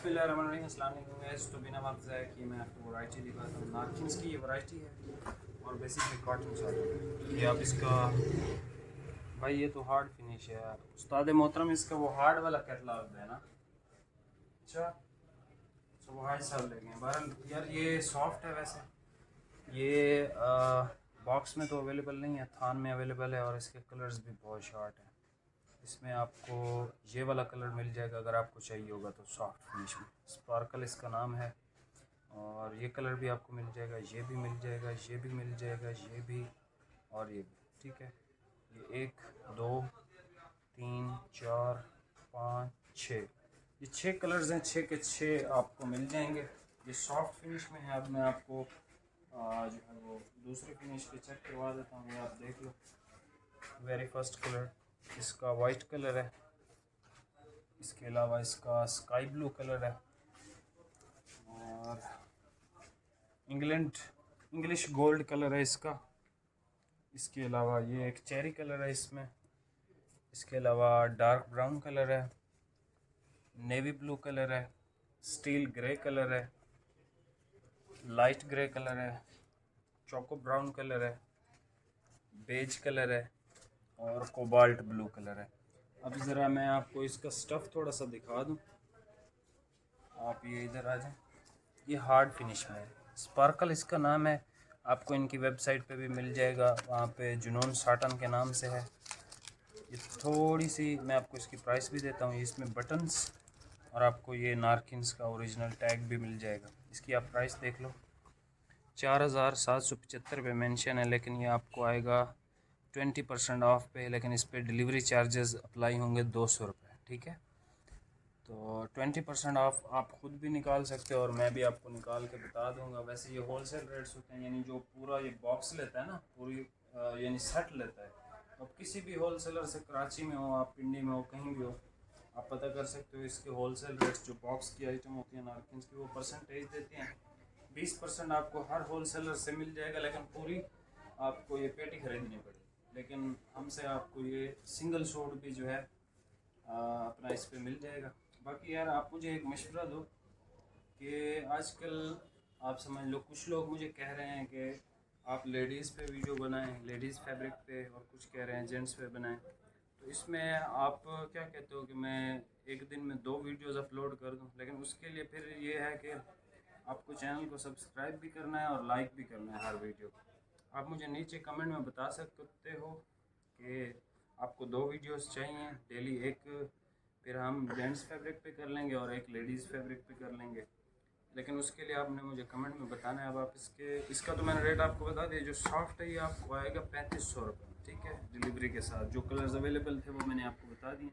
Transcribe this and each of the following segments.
बिस्मिल्लाहिर्रहमानिर्रहीम, अस्सलाम वालेकुम गाइस। तो बिना वक्त ज़ाया किए मैं आपको वैरायटी दिखाता हूँ। नारकिन्स की ये वैरायटी है और बेसिकली कॉटन चादर। ये आप इसका भाई ये तो हार्ड फिनिश है यार। उस्ताद मोहतरम इसका वो हार्ड वाला कैटलॉग देना। अच्छा तो वो हार्ड साहब लेंगे बहरहाल यार। ये सॉफ्ट है वैसे। ये बॉक्स में तो अवेलेबल नहीं है, थान में अवेलेबल है और इसके कलर्स भी बहुत शॉर्ट हैं। इसमें आपको ये वाला कलर मिल जाएगा अगर आपको चाहिए होगा तो, सॉफ्ट फिनिश में। स्पार्कल इसका नाम है। और ये कलर भी आपको मिल जाएगा, ये भी मिल जाएगा, ये भी मिल जाएगा, ये भी और ये भी। ठीक है, ये 1 2 3 4 5 6, ये 6 कलर्स हैं। 6 के 6 आपको मिल जाएंगे। ये सॉफ्ट फिनिश में है। अब मैं आपको जो है वो दूसरे फिनिश के चेक करवा देता हूँ। ये आप देख लो। वेरी फर्स्ट कलर इसका वाइट कलर है। इसके अलावा इसका स्काई ब्लू कलर है और इंग्लिश गोल्ड कलर है इसका। इसके अलावा ये एक चेरी कलर है इसमें। इसके अलावा डार्क ब्राउन कलर है, नेवी ब्लू कलर है, स्टील ग्रे कलर है, लाइट ग्रे कलर है, चोको ब्राउन कलर है, बेज कलर है और कोबाल्ट ब्लू कलर है। अब ज़रा मैं आपको इसका स्टफ़ थोड़ा सा दिखा दूँ। आप ये इधर आ जाएं। ये हार्ड फिनिश में है, स्पार्कल इसका नाम है। आपको इनकी वेबसाइट पे भी मिल जाएगा, वहाँ पे जुनून साटन के नाम से है। ये थोड़ी सी मैं आपको इसकी प्राइस भी देता हूँ। इसमें बटन्स और आपको ये नारकिन्स का ओरिजिनल टैग भी मिल जाएगा। इसकी आप प्राइस देख लो, 4775 पे मेंशन है, लेकिन ये आपको आएगा 20% ऑफ पे। लेकिन इस पर डिलीवरी चार्जेस अप्लाई होंगे 200 रुपये। ठीक है, तो 20% ऑफ आप ख़ुद भी निकाल सकते हो और मैं भी आपको निकाल के बता दूंगा। वैसे ये होलसेल रेट्स होते हैं, यानी जो पूरा ये बॉक्स लेता है ना, पूरी यानी सेट लेता है। अब किसी भी होलसेलर से, कराची में हो आप, पिंडी में हो, कहीं भी हो, आप पता कर सकते हो इसके होलसेल रेट्स। जो बॉक्स की आइटम होती है नारकिन्स की, वो परसेंटेज देते हैं। 20% आपको हर होलसेलर से मिल जाएगा, लेकिन पूरी आपको ये पेटी ख़रीदनी पड़ेगी। लेकिन हमसे आपको ये सिंगल सूट भी जो है अपना इस पे मिल जाएगा। बाकी यार आप मुझे एक मशवरा दो कि आजकल आप समझ लो, कुछ लोग मुझे कह रहे हैं कि आप लेडीज़ पे वीडियो बनाएं, लेडीज़ फैब्रिक पे, और कुछ कह रहे हैं जेंट्स पे बनाएं। तो इसमें आप क्या कहते हो कि मैं एक दिन में 2 वीडियोस अपलोड कर दूं? लेकिन उसके लिए फिर ये है कि आपको चैनल को सब्सक्राइब भी करना है और लाइक भी करना है हर वीडियो को। आप मुझे नीचे कमेंट में बता सकते हो कि आपको 2 वीडियोस चाहिए डेली। एक फिर हम जेंट्स फैब्रिक पे कर लेंगे और एक लेडीज़ फैब्रिक पे कर लेंगे। लेकिन उसके लिए आपने मुझे कमेंट में बताना है। अब आप इसका तो मैंने रेट आपको बता दिया। जो सॉफ्ट है ये आपको आएगा 3500 रुपये। ठीक है, डिलीवरी के साथ। जो कलर्स अवेलेबल थे वो मैंने आपको बता दिए।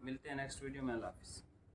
मिलते हैं नेक्स्ट वीडियो में। अल्लाह हाफ़िज़।